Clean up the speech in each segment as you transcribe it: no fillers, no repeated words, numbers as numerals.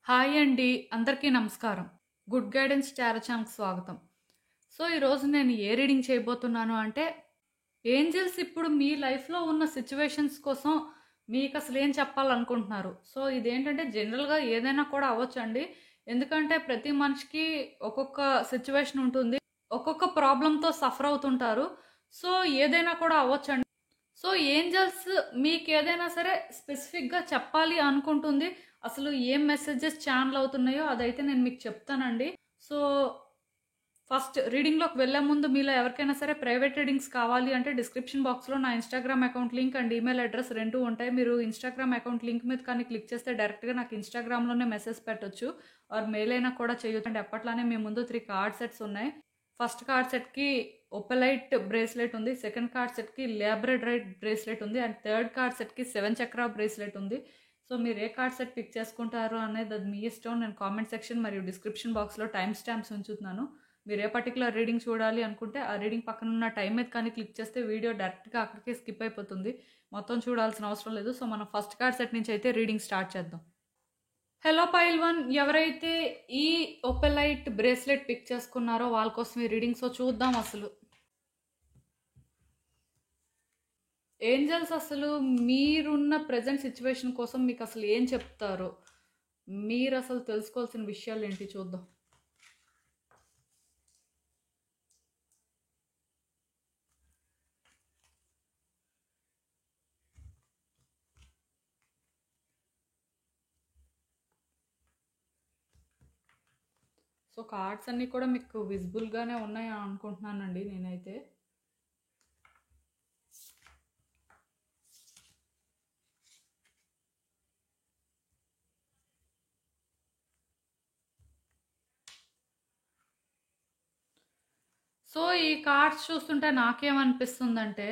Hi అండి. అందరికీ నమస్కారం. గుడ్ గైడెన్స్ టారో ఛానల్‌కి స్వాగతం. సో, ఈరోజు నేను ఏ రీడింగ్ చేయబోతున్నాను అంటే, ఏంజెల్స్ ఇప్పుడు మీ లైఫ్‌లో ఉన్న సిట్యుయేషన్స్ కోసం మీకసలేం చెప్పాలనుకుంటున్నారు. సో, ఇదేంటంటే జనరల్‌గా ఏదైనా కూడా అవ్వొచ్చండి. ఎందుకంటే ప్రతి మనిషికి ఒక్కొక్క సిట్యుయేషన్ ఉంటుంది. ఒక్కొక్క ప్రాబ్లమ్‌తో సఫర్ అవుతుంటారు. సో, ఏదైనా కూడా అవ్వొచ్చండి. సో, ఏంజెల్స్ మీకేదైనా సరే స్పెసిఫిక్‌గా చెప్పాలి అనుకుంటుంది. అసలు ఏం మెసేజెస్ ఛానెల్ అవుతున్నాయో అదైతే నేను మీకు చెప్తానండి. సో, ఫస్ట్ రీడింగ్‌లోకి వెళ్ళే ముందు మీలో ఎవరికైనా సరే ప్రైవేట్ రీడింగ్స్ కావాలి అంటే డిస్క్రిప్షన్ బాక్స్‌లో నా Instagram account link and email address 2 ఉంటాయి. మీరు ఇన్‌స్టాగ్రామ్ అకౌంట్ లింక్ మీద కానీ క్లిక్ చేస్తే డైరెక్ట్‌గా నాకు ఇన్‌స్టాగ్రామ్‌లోనే మెసేజ్ పెట్టొచ్చు. ఆర్ మెయిల్ అయినా కూడా చేయొచ్చు. అండ్ ఎప్పట్లానే మీ ముందు 3 కార్డ్ సెట్స్ ఉన్నాయి. ఫస్ట్ కార్డ్ సెట్‌కి ఒపెలైట్ బ్రేస్లెట్ ఉంది. సెకండ్ కార్డ్ సెట్‌కి లాబ్రడైట్ బ్రేస్లెట్ ఉంది. అండ్ థర్డ్ కార్డ్ సెట్‌కి 7 చక్ర బ్రేస్లెట్ ఉంది. సో, మీరు ఏ కార్డ్ సెట్ పిక్ చేసుకుంటారు అనేది అది మీ ఇష్టం. నేను కామెంట్ సెక్షన్ మరియు డిస్క్రిప్షన్ బాక్స్‌లో టైమ్ స్టాంప్స్ ఉంచుతున్నాను. మీరు ఏ పర్టిక్యులర్ రీడింగ్ చూడాలి అనుకుంటే ఆ రీడింగ్ పక్కన ఉన్న టైం మీద కానీ క్లిక్ చేస్తే వీడియో డైరెక్ట్‌గా అక్కడికే స్కిప్ అయిపోతుంది. మొత్తం చూడాల్సిన అవసరం లేదు. సో, మనం ఫస్ట్ కార్డ్ సెట్ నుంచి అయితే రీడింగ్ స్టార్ట్ చేద్దాం. హలో పైల్ వన్, ఎవరైతే ఈ ఒపెలైట్ బ్రేస్లెట్ పిక్ చేసుకున్నారో వాళ్ళ కోసం ఈ రీడింగ్. సో, చూద్దాం అసలు ఏంజల్స్ అసలు మీరున్న ప్రజెంట్ సిచ్యువేషన్ కోసం మీకు అసలు ఏం చెప్తారో, మీరు అసలు తెలుసుకోవాల్సిన విషయాలు ఏంటి చూద్దాం. సో, కార్డ్స్ అన్నీ కూడా మీకు విజిబుల్గానే ఉన్నాయి అనుకుంటున్నానండి నేనైతే. సో, ఈ కార్డ్స్ చూస్తుంటే నాకేమనిపిస్తుందంటే,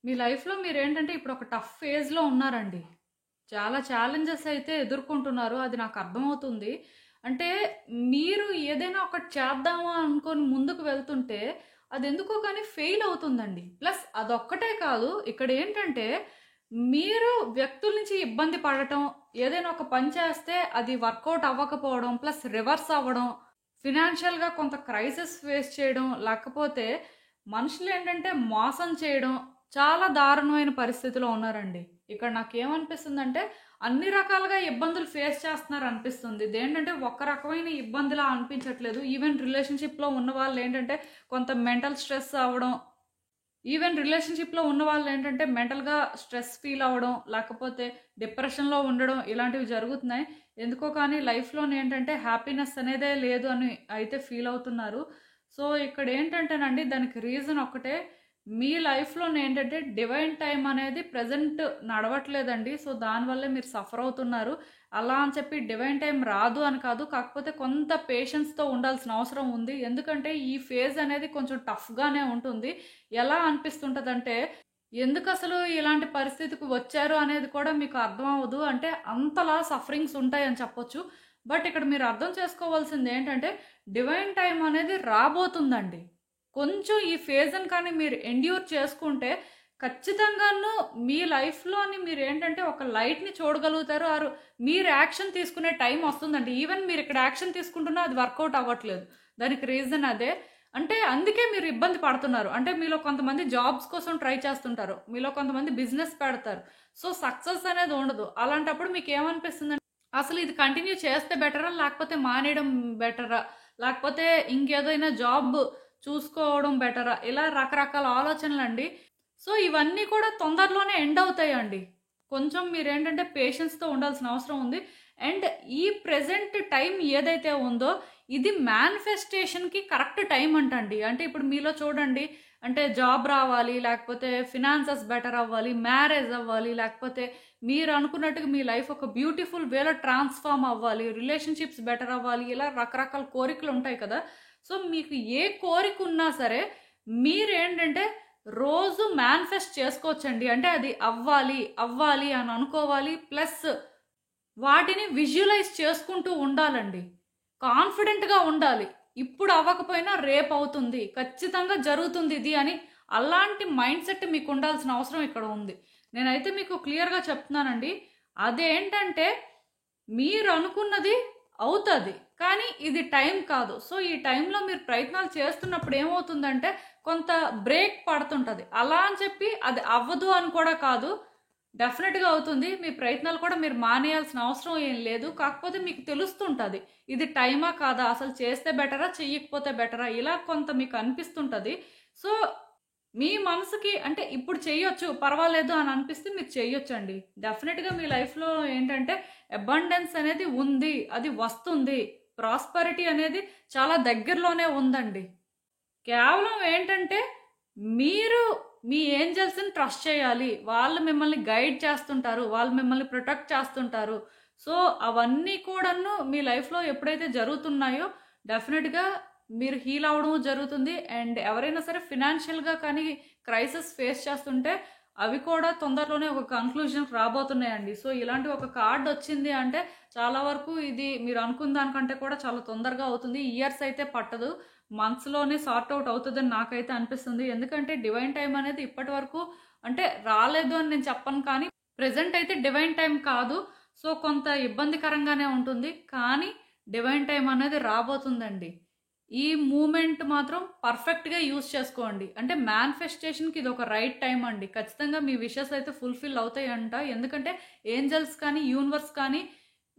మీ లైఫ్‌లో మీరేంటంటే ఇప్పుడు ఒక టఫ్ ఫేజ్‌లో ఉన్నారండి. చాలా ఛాలెంజెస్ అయితే ఎదుర్కొంటున్నారు. అది నాకు అర్థమవుతుంది. అంటే మీరు ఏదైనా ఒకటి చేద్దాము అనుకోని ముందుకు వెళ్తుంటే, అదెందుకో గానీ ఫెయిల్ అవుతుందండి. ప్లస్ అదొక్కటే కాదు, ఇక్కడేంటంటే మీరు వ్యక్తుల నుంచి ఇబ్బంది పడటం, ఏదైనా ఒక పని చేస్తే అది వర్కౌట్ అవ్వకపోవడం, ప్లస్ రివర్స్ అవ్వడం, ఫినాన్షియల్‌గా కొంత క్రైసిస్ ఫేస్ చేయడం, లేకపోతే మనుషులేంటంటే మోసం చేయడం, చాలా దారుణమైన పరిస్థితిలో ఉన్నారండి. ఇక్కడ నాకేమనిపిస్తుందంటే, అన్ని రకాలుగా ఇబ్బందులు ఫేస్ చేస్తున్నారు అనిపిస్తుంది. ఇదేంటంటే ఒక రకమైన ఇబ్బందిలా అనిపించట్లేదు. ఈవెన్ రిలేషన్‌షిప్‌లో ఉన్నవాళ్ళేంటంటే కొంత మెంటల్ స్ట్రెస్ అవ్వడం, ఈవెన్ రిలేషన్‌షిప్‌లో ఉన్నవాళ్ళేంటంటే మెంటల్‌గా స్ట్రెస్ ఫీల్ అవ్వడం, లేకపోతే డిప్రెషన్‌లో ఉండడం ఇలాంటివి జరుగుతున్నాయి. ఎందుకో కానీ లైఫ్‌లోనేంటంటే హ్యాపీనెస్ అనేదే లేదు అని అయితే ఫీల్ అవుతున్నారు. సో, ఇక్కడేంటంటేనండి దానికి రీజన్ ఒక్కటే. మీ లైఫ్‌లోనేంటంటే డివైన్ టైమ్ అనేది ప్రెజెంట్ నడవట్లేదండి. సో, దానివల్లే మీరు సఫర్ అవుతున్నారు. అలా అని చెప్పి డివైన్ టైమ్ రాదు అని కాదు. కాకపోతే కొంత పేషెన్స్‌తో ఉండాల్సిన అవసరం ఉంది. ఎందుకంటే ఈ ఫేజ్ అనేది కొంచెం టఫ్‌గానే ఉంటుంది. ఎలా అనిపిస్తుంటదంటే, ఎందుకసలు ఇలాంటి పరిస్థితికి వచ్చారు అనేది కూడా మీకు అర్థం అవ్వదు. అంటే అంతలా సఫరింగ్స్ ఉంటాయని చెప్పొచ్చు. బట్ ఇక్కడ మీరు అర్థం చేసుకోవాల్సింది ఏంటంటే, డివైన్ టైమ్ అనేది రాబోతుందండి. కొంచెం ఈ ఫేజ్‌ని కానీ మీరు ఎండ్యూర్ చేసుకుంటే, ఖచ్చితంగాను మీ లైఫ్‌లోని మీరేంటంటే ఒక లైట్‌ని చూడగలుగుతారు. ఆర్ మీరు యాక్షన్ తీసుకునే టైం వస్తుందండి. ఈవెన్ మీరు ఇక్కడ యాక్షన్ తీసుకుంటున్నా అది వర్కౌట్ అవ్వట్లేదు. దానికి రీజన్ అదే. అంటే అందుకే మీరు ఇబ్బంది పడుతున్నారు. అంటే మీలో కొంతమంది జాబ్స్ కోసం ట్రై చేస్తుంటారు. మీలో కొంతమంది బిజినెస్ పెడతారు. సో, సక్సెస్ అనేది ఉండదు. అలాంటప్పుడు మీకేమనిపిస్తుందంటే, అసలు ఇది కంటిన్యూ చేస్తే బెటరా? లేకపోతే మానేయడం బెటరా? లేకపోతే ఇంకేదైనా జాబ్ చూసుకోవడం బెటరా? ఇలా రకరకాల ఆలోచనలండి. సో, ఇవన్నీ కూడా తొందరలోనే ఎండ్ అవుతాయండి. కొంచెం మీరేంటంటే పేషెన్స్‌తో ఉండాల్సిన అవసరం ఉంది. అండ్ ఈ ప్రెజెంట్ టైం ఏదైతే ఉందో ఇది మేనిఫెస్టేషన్‌కి కరెక్ట్ టైం అంటండి. అంటే ఇప్పుడు మీలో చూడండి, అంటే జాబ్ రావాలి, లేకపోతే ఫినాన్సెస్ బెటర్ అవ్వాలి, మ్యారేజ్ అవ్వాలి, లేకపోతే మీరు అనుకున్నట్టుగా మీ లైఫ్ ఒక బ్యూటిఫుల్ వేలో ట్రాన్స్‌ఫార్మ్ అవ్వాలి, రిలేషన్‌షిప్స్ బెటర్ అవ్వాలి, ఇలా రకరకాల కోరికలు ఉంటాయి కదా! సో, మీకు ఏ కోరిక ఉన్నా సరే మీరేంటంటే రోజు మేనిఫెస్ట్ చేసుకోవచ్చండి. అంటే అది అవ్వాలి, అవ్వాలి అని అనుకోవాలి. ప్లస్ వాటిని విజువలైజ్ చేసుకుంటూ ఉండాలండి. కాన్ఫిడెంట్‌గా ఉండాలి. ఇప్పుడు అవ్వకపోయినా రేపు అవుతుంది. ఖచ్చితంగా జరుగుతుంది ఇది అని అలాంటి మైండ్ సెట్ మీకు ఉండాల్సిన అవసరం ఇక్కడ ఉంది. నేనైతే మీకు క్లియర్‌గా చెప్తున్నానండి. అదేంటంటే మీరు అనుకున్నది అవుతుంది, కానీ ఇది టైం కాదు. సో ఈ టైంలో మీరు ప్రయత్నాలు చేస్తున్నప్పుడు ఏమవుతుందంటే కొంత బ్రేక్ పడుతుంటుంది. అలా అని చెప్పి అది అవ్వదు అని కూడా కాదు, డెఫినెట్గా అవుతుంది. మీ ప్రయత్నాలు కూడా మీరు మానేయాల్సిన అవసరం ఏం లేదు. కాకపోతే మీకు తెలుస్తుంటుంది ఇది టైమా కాదా, అసలు చేస్తే బెటరా చెయ్యకపోతే బెటరా, ఇలా కొంత మీకు అనిపిస్తుంటుంది. సో మీ మనసుకి అంటే ఇప్పుడు చెయ్యొచ్చు పర్వాలేదు అని అనిపిస్తే మీరు చెయ్యొచ్చండి. డెఫినెట్గా మీ లైఫ్లో ఏంటంటే అబండెన్స్ అనేది ఉంది, అది వస్తుంది. ప్రాస్పరిటీ అనేది చాలా దగ్గరలోనే ఉందండి. కేవలం ఏంటంటే మీరు మీ ఏంజల్స్ని ట్రస్ట్ చేయాలి. వాళ్ళు మిమ్మల్ని గైడ్ చేస్తుంటారు, వాళ్ళు మిమ్మల్ని ప్రొటెక్ట్ చేస్తుంటారు. సో అవన్నీ కూడాను మీ లైఫ్లో ఎప్పుడైతే జరుగుతున్నాయో డెఫినెట్గా మీరు హీల్ అవ్వడం జరుగుతుంది. అండ్ ఎవరైనా సరే ఫినాన్షియల్గా కానీ క్రైసిస్ ఫేస్ చేస్తుంటే అవి కూడా తొందరలోనే ఒక కన్క్లూజన్కి రాబోతున్నాయండి. సో ఇలాంటి ఒక కార్డ్ వచ్చింది అంటే చాలా వరకు ఇది మీరు అనుకున్న దానికంటే కూడా చాలా తొందరగా అవుతుంది. ఇయర్స్ అయితే పట్టదు, మంత్స్లోనే సార్ట్ అవుట్ అవుతుందని నాకైతే అనిపిస్తుంది. ఎందుకంటే డివైన్ టైం అనేది ఇప్పటి వరకు అంటే రాలేదు అని నేను చెప్పను, కానీ ప్రెజెంట్ అయితే డివైన్ టైం కాదు. సో కొంత ఇబ్బందికరంగానే ఉంటుంది, కానీ డివైన్ టైం అనేది రాబోతుందండి. ఈ మూమెంట్ మాత్రం పర్ఫెక్ట్గా యూస్ చేసుకోండి. అంటే మేనిఫెస్టేషన్కి ఇది ఒక రైట్ టైం అండి. ఖచ్చితంగా మీ విషెస్ అయితే ఫుల్ఫిల్ అవుతాయంట. ఎందుకంటే ఏంజల్స్ కానీ యూనివర్స్ కానీ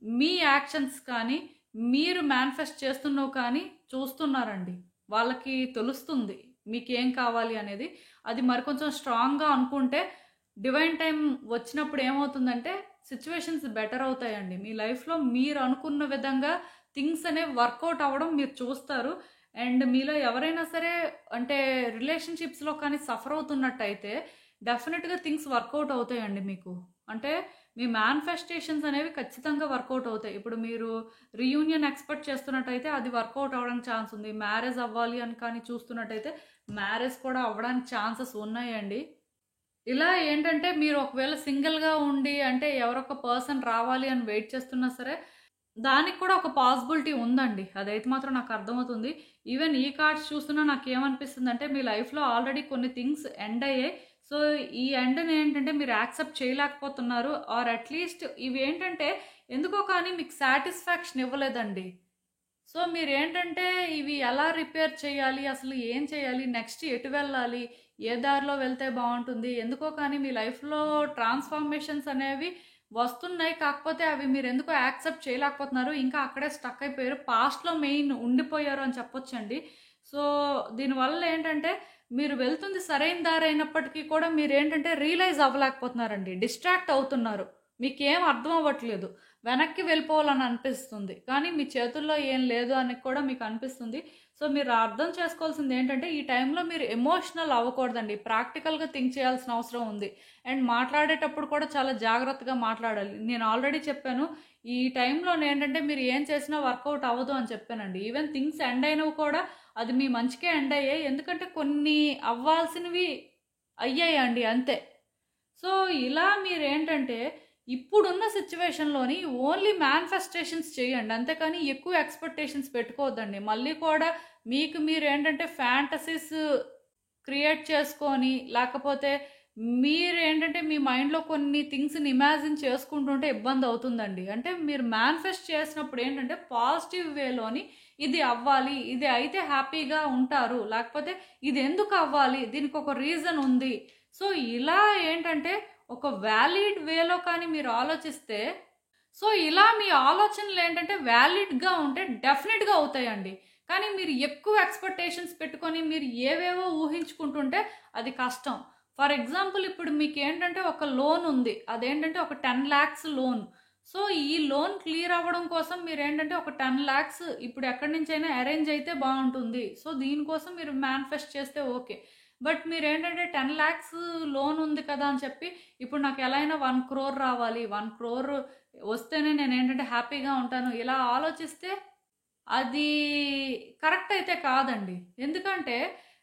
మీ యాక్షన్స్ కానీ మీరు మేనిఫెస్ట్ చేస్తున్నవి కానీ చూస్తున్నారండి. వాళ్ళకి తెలుస్తుంది మీకేం కావాలి అనేది. అది మరికొంచెం స్ట్రాంగ్గా అనుకుంటే డివైన్ టైం వచ్చినప్పుడు ఏమవుతుందంటే సిచ్యువేషన్స్ బెటర్ అవుతాయండి. మీ లైఫ్లో మీరు అనుకున్న విధంగా థింగ్స్ అనేవి వర్కౌట్ అవ్వడం మీరు చూస్తారు. అండ్ మీలో ఎవరైనా సరే అంటే రిలేషన్షిప్స్లో కానీ సఫర్ అవుతున్నట్టయితే డెఫినెట్గా థింగ్స్ వర్కౌట్ అవుతాయండి మీకు. అంటే మీ మేనిఫెస్టేషన్స్ అనేవి ఖచ్చితంగా వర్కౌట్ అవుతాయి. ఇప్పుడు మీరు రీయూనియన్ ఎక్స్పెక్ట్ చేస్తున్నట్టయితే అది వర్కౌట్ అవ్వడానికి ఛాన్స్ ఉంది. మ్యారేజ్ అవ్వాలి అని కానీ చూస్తున్నట్టయితే మ్యారేజ్ కూడా అవ్వడానికి ఛాన్సెస్ ఉన్నాయండి. ఇలా ఏంటంటే మీరు ఒకవేళ సింగిల్గా ఉండి అంటే ఎవరొక పర్సన్ రావాలి అని వెయిట్ చేస్తున్నా సరే దానికి కూడా ఒక పాసిబిలిటీ ఉందండి. అదైతే మాత్రం నాకు అర్థమవుతుంది. ఈవెన్ ఈ కార్డ్స్ చూస్తున్నా నాకు ఏమనిపిస్తుంది అంటే మీ లైఫ్లో ఆల్రెడీ కొన్ని థింగ్స్ ఎండ్ అయ్యాయి. సో ఈ ఎండ్ని ఏంటంటే మీరు యాక్సెప్ట్ చేయలేకపోతున్నారు, ఆర్ అట్లీస్ట్ ఇవి ఏంటంటే ఎందుకో కానీ మీకు సాటిస్ఫాక్షన్ ఇవ్వలేదండి. సో మీరు ఏంటంటే ఇవి ఎలా రిపేర్ చేయాలి, అసలు ఏం చేయాలి, నెక్స్ట్ ఎటు వెళ్ళాలి, ఏ దారిలో వెళ్తే బాగుంటుంది, ఎందుకో కానీ మీ లైఫ్లో ట్రాన్స్ఫార్మేషన్స్ అనేవి వస్తున్నాయి. కాకపోతే అవి మీరు ఎందుకో యాక్సెప్ట్ చేయలేకపోతున్నారు, ఇంకా అక్కడే స్టక్ అయిపోయారు, పాస్ట్లో మెయిన్ ఉండిపోయారు అని చెప్పొచ్చండి. సో దీనివల్ల ఏంటంటే మీరు వెళ్తుంది సరైన దారి అయినప్పటికీ కూడా మీరు ఏంటంటే రియలైజ్ అవ్వలేకపోతున్నారండి, డిస్ట్రాక్ట్ అవుతున్నారు, మీకేం అర్థం అవ్వట్లేదు, వెనక్కి వెళ్ళిపోవాలని అనిపిస్తుంది, కానీ మీ చేతుల్లో ఏం లేదు అని కూడా మీకు అనిపిస్తుంది. సో మీరు అర్థం చేసుకోవాల్సింది ఏంటంటే ఈ టైంలో మీరు ఎమోషనల్ అవ్వకూడదండి, ప్రాక్టికల్గా థింక్ చేయాల్సిన అవసరం ఉంది. అండ్ మాట్లాడేటప్పుడు కూడా చాలా జాగ్రత్తగా మాట్లాడాలి. నేను ఆల్రెడీ చెప్పాను ఈ టైంలో ఏంటంటే మీరు ఏం చేసినా వర్కౌట్ అవ్వదు అని చెప్పానండి. ఈవెన్ థింగ్స్ ఎండ్ అయినవి కూడా అది మీ మంచికే ఎండ్ అయ్యాయి, ఎందుకంటే కొన్ని అవ్వాల్సినవి అయ్యాయండి అంతే. సో ఇలా మీరు ఏంటంటే ఇప్పుడున్న సిచ్యువేషన్లోని ఓన్లీ మేనిఫెస్టేషన్స్ చేయండి, అంతేకాని ఎక్కువ ఎక్స్పెక్టేషన్స్ పెట్టుకోవద్దండి. మళ్ళీ కూడా మీకు మీరు ఏంటంటే ఫ్యాంటసీస్ క్రియేట్ చేసుకొని లేకపోతే మీరు ఏంటంటే మీ మైండ్లో కొన్ని థింగ్స్ని ఇమాజిన్ చేసుకుంటుంటే ఇబ్బంది అవుతుందండి. అంటే మీరు మేనిఫెస్ట్ చేసినప్పుడు ఏంటంటే పాజిటివ్ వేలోని ఇది అవ్వాలి, ఇది అయితే హ్యాపీగా ఉంటారు, లేకపోతే ఇది ఎందుకు అవ్వాలి, దీనికి ఒక రీజన్ ఉంది. సో ఇలా ఏంటంటే ఒక వ్యాలిడ్ వేలో కానీ మీరు ఆలోచిస్తే, సో ఇలా మీ ఆలోచనలు ఏంటంటే వ్యాలిడ్గా ఉంటే డెఫినెట్గా అవుతాయండి. కానీ మీరు ఎక్కువ ఎక్స్పెక్టేషన్స్ పెట్టుకొని మీరు ఏవేవో ఊహించుకుంటుంటే అది కష్టం. ఫర్ ఎగ్జాంపుల్ ఇప్పుడు మీకు ఏంటంటే ఒక లోన్ ఉంది, అదేంటంటే ఒక 10 lakhs లోన్. సో ఈ లోన్ క్లియర్ అవ్వడం కోసం మీరు ఏంటంటే ఒక 10 lakhs ఇప్పుడు ఎక్కడి నుంచైనా అరేంజ్ అయితే బాగుంటుంది. సో దీనికోసం మీరు మేనిఫెస్ట్ చేస్తే ఓకే. బట్ మీరు ఏంటంటే 10 lakhs లోన్ ఉంది కదా అని చెప్పి ఇప్పుడు నాకు ఎలా అయినా 1 crore రావాలి, 1 crore వస్తేనే నేను ఏంటంటే హ్యాపీగా ఉంటాను, ఇలా ఆలోచిస్తే అది కరెక్ట్ అయితే కాదండి. ఎందుకంటే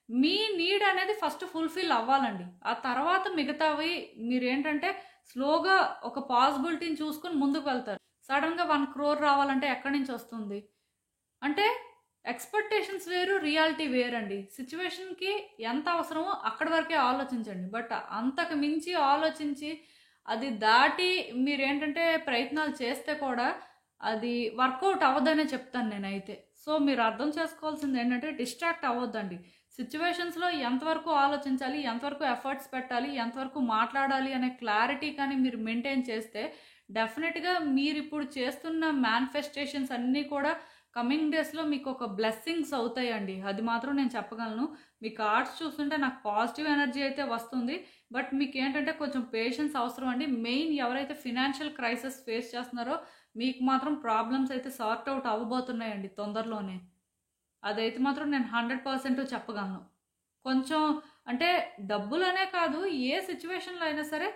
మీ నీడ్ అనేది ఫస్ట్ ఫుల్ఫిల్ అవ్వాలండి, ఆ తర్వాత మిగతావి మీరు ఏంటంటే స్లోగా ఒక పాసిబిలిటీని చూసుకొని ముందుకు వెళ్తారు. సడన్గా 1 crore రావాలంటే ఎక్కడి నుంచి వస్తుంది? అంటే ఎక్స్పెక్టేషన్స్ వేరు, రియాలిటీ వేరండి. సిచ్యువేషన్కి ఎంత అవసరమో అక్కడి వరకే ఆలోచించండి, బట్ అంతకు మించి ఆలోచించి అది దాటి మీరేంటంటే ప్రయత్నాలు చేస్తే కూడా అది వర్కౌట్ అవ్వదనే చెప్తాను నేనైతే. సో మీరు అర్థం చేసుకోవాల్సింది ఏంటంటే డిస్ట్రాక్ట్ అవ్వద్దండి. సిచ్యువేషన్స్‌లో ఎంతవరకు ఆలోచించాలి, ఎంతవరకు ఎఫర్ట్స్ పెట్టాలి, ఎంతవరకు మాట్లాడాలి అనే క్లారిటీ కానీ మీరు మెయింటైన్ చేస్తే డెఫినెట్‌గా మీరిప్పుడు చేస్తున్న మేనిఫెస్టేషన్స్ అన్నీ కూడా కమింగ్ డేస్‌లో మీకు ఒక బ్లెస్సింగ్స్ అవుతాయండి. అది మాత్రం నేను చెప్పగలను. మీ కార్డ్స్ చూస్తుంటే నాకు పాజిటివ్ ఎనర్జీ అయితే వస్తుంది. బట్ మీకేంటంటే కొంచెం పేషెన్స్ అవసరం అండి. మెయిన్ ఎవరైతే ఫినాన్షియల్ క్రైసిస్ ఫేస్ చేస్తున్నారో మీకు మాత్రం ప్రాబ్లమ్స్ అయితే సార్ట్ అవుట్ అవ్వబోతున్నాయండి తొందరలోనే. అదైతే మాత్రం నేను 100% చెప్పగలను. కొంచెం అంటే డబ్బులనే కాదు, ఏ సిచ్యువేషన్‌లో అయినా సరే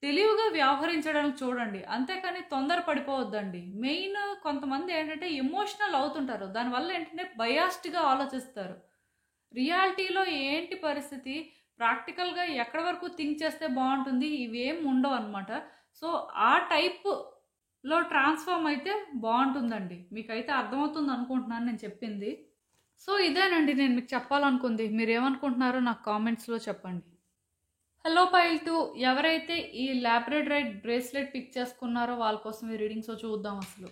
తెలివిగా వ్యవహరించడానికి చూడండి. అంతేకాని తొందర పడిపోవద్దండి. మెయిన్ కొంతమంది ఏంటంటే ఎమోషనల్ అవుతుంటారు. దానివల్ల ఏంటంటే బయాస్డ్‌గా ఆలోచిస్తారు. రియాలిటీలో ఏంటి పరిస్థితి, ప్రాక్టికల్‌గా ఎక్కడి వరకు థింక్ చేస్తే బావుంటుంది, ఇవేం ఉండవనమాట. సో, ఆ టైప్‌లో ట్రాన్స్‌ఫార్మ్ అయితే బావుంటుందండి. మీకైతే అర్థమవుతుందనుకుంటున్నాను నేను చెప్పింది. సో, ఇదేనండి నేను మీకు చెప్పాలనుకుంది. మీరేమనుకుంటున్నారో నాకు కామెంట్స్‌లో చెప్పండి. హలో పైల్ 2 ఎవరైతే ఈ లాబ్రడైట్ బ్రేస్లెట్ పిక్ చేసుకున్నారో వాళ్ళ కోసం ఈ రీడింగ్. సో చూద్దాం అసలు.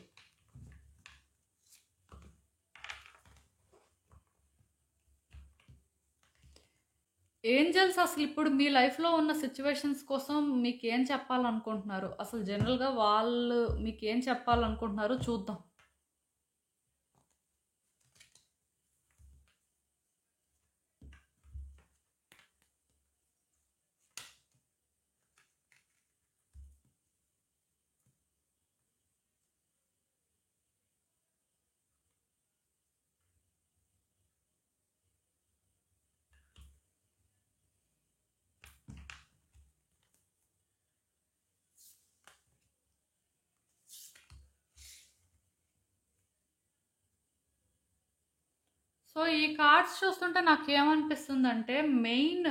ఏంజల్స్ అసలు ఇప్పుడు మీ లైఫ్లో ఉన్న సిచ్యువేషన్స్ కోసం మీకు ఏం చెప్పాలనుకుంటున్నారు, అసలు జనరల్గా వాళ్ళు మీకు ఏం చెప్పాలనుకుంటున్నారో చూద్దాం. సో ఈ కార్డ్స్ చూస్తుంటే నాకేమనిపిస్తుందంటే మెయిన్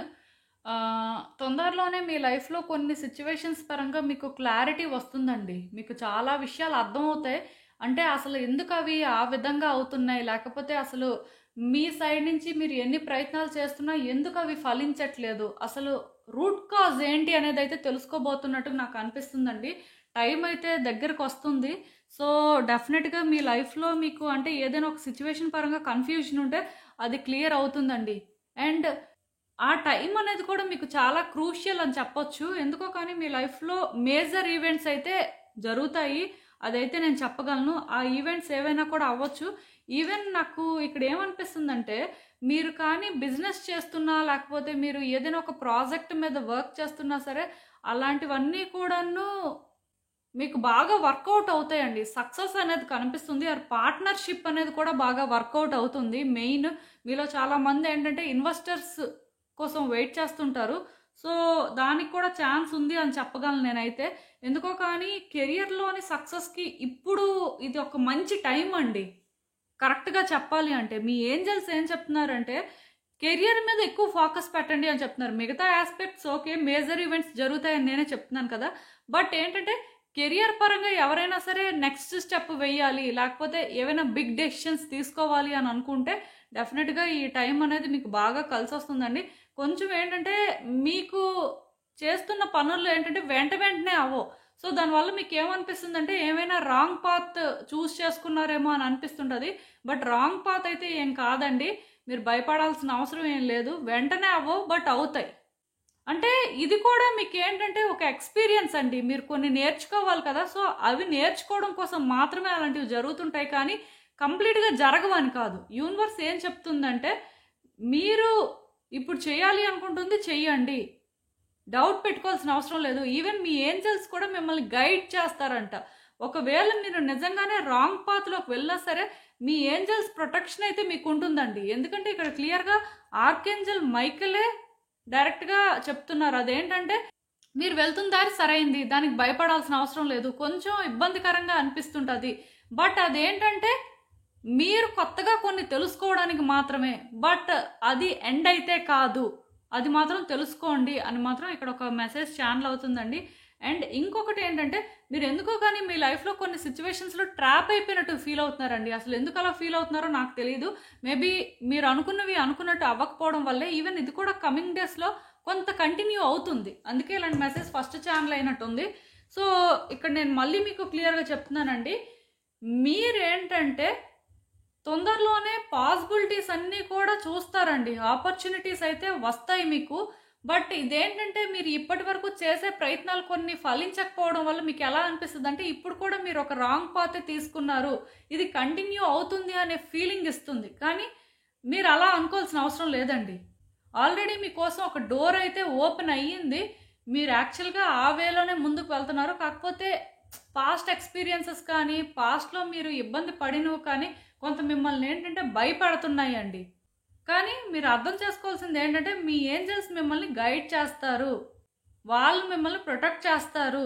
తొందరలోనే మీ లైఫ్లో కొన్ని సిచ్యువేషన్స్ పరంగా మీకు క్లారిటీ వస్తుందండి. మీకు చాలా విషయాలు అర్థమవుతాయి. అంటే అసలు ఎందుకు అవి ఆ విధంగా అవుతున్నాయి, లేకపోతే అసలు మీ సైడ్ నుంచి మీరు ఎన్ని ప్రయత్నాలు చేస్తున్నా ఎందుకు అవి ఫలించట్లేదు, అసలు రూట్ కాజ్ ఏంటి అనేది అయితే తెలుసుకోబోతున్నట్టు నాకు అనిపిస్తుందండి. టైం అయితే దగ్గరకు వస్తుంది. సో డెఫినెట్గా మీ లైఫ్లో మీకు అంటే ఏదైనా ఒక సిచ్యువేషన్ పరంగా కన్ఫ్యూజన్ ఉంటే అది క్లియర్ అవుతుందండి. అండ్ ఆ టైం అనేది కూడా మీకు చాలా క్రూషియల్ అని చెప్పొచ్చు. ఎందుకో కానీ మీ లైఫ్లో మేజర్ ఈవెంట్స్ అయితే జరుగుతాయి. అదైతే నేను చెప్పగలను. ఆ ఈవెంట్స్ ఏవైనా కూడా అవ్వచ్చు. ఈవెన్ నాకు ఇక్కడ ఏమనిపిస్తుందంటే మీరు కానీ బిజినెస్ చేస్తున్నా, లేకపోతే మీరు ఏదైనా ఒక ప్రాజెక్ట్ మీద వర్క్ చేస్తున్నా సరే అలాంటివన్నీ కూడాను మీకు బాగా వర్కౌట్ అవుతాయండి. సక్సెస్ అనేది కనిపిస్తుంది. ఆ పార్ట్నర్షిప్ అనేది కూడా బాగా వర్కౌట్ అవుతుంది. మెయిన్ మీలో చాలామంది ఏంటంటే ఇన్వెస్టర్స్ కోసం వెయిట్ చేస్తుంటారు. సో దానికి కూడా ఛాన్స్ ఉంది అని చెప్పగలను నేనైతే. ఎందుకో కానీ కెరియర్లోని సక్సెస్కి ఇప్పుడు ఇది ఒక మంచి టైం అండి. కరెక్ట్గా చెప్పాలి అంటే మీ ఏంజల్స్ ఏం చెప్తున్నారంటే కెరియర్ మీద ఎక్కువ ఫోకస్ పెట్టండి అని చెప్తున్నారు. మిగతా ఆస్పెక్ట్స్ ఓకే, మేజర్ ఈవెంట్స్ జరుగుతాయని నేనే చెప్తున్నాను కదా. బట్ ఏంటంటే కెరియర్ పరంగా ఎవరైనా సరే నెక్స్ట్ స్టెప్ వేయాలి, లేకపోతే ఏవైనా బిగ్ డెసిషన్స్ తీసుకోవాలి అని అనుకుంటే డెఫినెట్గా ఈ టైం అనేది మీకు బాగా కలిసి వస్తుందండి. కొంచెం ఏంటంటే మీకు చేస్తున్న పనుల్లో ఏంటంటే వెంటనే అవ్వవు. సో దానివల్ల మీకు ఏమనిపిస్తుందంటే ఏమైనా రాంగ్ పాత్ చూస్ చేసుకున్నారేమో అని అనిపిస్తుంటుంది. బట్ రాంగ్ పాత్ అయితే ఏం కాదండి. మీరు భయపడాల్సిన అవసరం ఏం లేదు. వెంటనే అవ్వవు, బట్ అవుతాయి. అంటే ఇది కూడా మీకు ఏంటంటే ఒక ఎక్స్పీరియన్స్ అండి. మీరు కొన్ని నేర్చుకోవాలి కదా. సో అవి నేర్చుకోవడం కోసం మాత్రమే అలాంటివి జరుగుతుంటాయి, కానీ కంప్లీట్గా జరగవని కాదు. యూనివర్స్ ఏం చెప్తుందంటే మీరు ఇప్పుడు చేయాలి అనుకుంటుంది చెయ్యండి, డౌట్ పెట్టుకోవాల్సిన అవసరం లేదు. ఈవెన్ మీ ఏంజల్స్ కూడా మిమ్మల్ని గైడ్ చేస్తారంట. ఒకవేళ మీరు నిజంగానే రాంగ్ పాత్లోకి వెళ్ళినా సరే మీ ఏంజల్స్ ప్రొటెక్షన్ అయితే మీకు ఉంటుందండి. ఎందుకంటే ఇక్కడ క్లియర్గా ఆర్కేంజల్ మైకేలే డైరెక్ట్గా చెప్తున్నారు. అదేంటంటే మీరు వెళ్తున్న దారి సరైంది, దానికి భయపడాల్సిన అవసరం లేదు. కొంచెం ఇబ్బందికరంగా అనిపిస్తుంటుంది, బట్ అదేంటంటే మీరు కొత్తగా కొన్ని తెలుసుకోవడానికి మాత్రమే. బట్ అది ఎండ్ అయితే కాదు, అది మాత్రం తెలుసుకోండి అని మాత్రం ఇక్కడ ఒక మెసేజ్ ఛానల్ అవుతుందండి. అండ్ ఇంకొకటి ఏంటంటే మీరు ఎందుకో కానీ మీ లైఫ్లో కొన్ని సిచ్యువేషన్స్లో ట్రాప్ అయిపోయినట్టు ఫీల్ అవుతున్నారండి. అసలు ఎందుకు అలా ఫీల్ అవుతున్నారో నాకు తెలియదు. మేబీ మీరు అనుకున్నవి అనుకున్నట్టు అవ్వకపోవడం వల్లే. ఈవెన్ ఇది కూడా కమింగ్ డేస్లో కొంత కంటిన్యూ అవుతుంది. అందుకే ఇలాంటి మెసేజ్ ఫస్ట్ ఛానల్ అయినట్టుంది. సో ఇక్కడ నేను మళ్ళీ మీకు క్లియర్గా చెప్తున్నానండి. మీరేంటంటే తొందరలోనే పాసిబిలిటీస్ అన్నీ కూడా చూస్తారండి. ఆపర్చునిటీస్ అయితే వస్తాయి మీకు. బట్ ఇదేంటంటే మీరు ఇప్పటి వరకు చేసే ప్రయత్నాలు కొన్ని ఫలించకపోవడం వల్ల మీకు ఎలా అనిపిస్తదంటే, ఇప్పుడు కూడా మీరు ఒక రాంగ్ పాతే తీసుకున్నారు. ఇది కంటిన్యూ అవుతుంది అనే ఫీలింగ్ ఇస్తుంది. కానీ మీరు అలా అనుకోవాల్సిన అవసరం లేదండి. ఆల్రెడీ మీకోసం ఒక డోర్ అయితే ఓపెన్ అయ్యింది. మీరు యాక్చువల్‌గా ఆ వేలోనే ముందుకు వెళ్తున్నారు. కాకపోతే పాస్ట్ ఎక్స్‌పీరియన్సెస్ కానీ, పాస్ట్‌లో మీరు ఇబ్బంది పడినవి కానీ కొంత మిమ్మల్ని ఏంటంటే భయపెడుతున్నాయండి. కానీ మీరు అర్థం చేసుకోవాల్సింది ఏంటంటే, మీ ఏంజెల్స్ మిమ్మల్ని గైడ్ చేస్తారు. వాళ్ళు మిమ్మల్ని ప్రొటెక్ట్ చేస్తారు.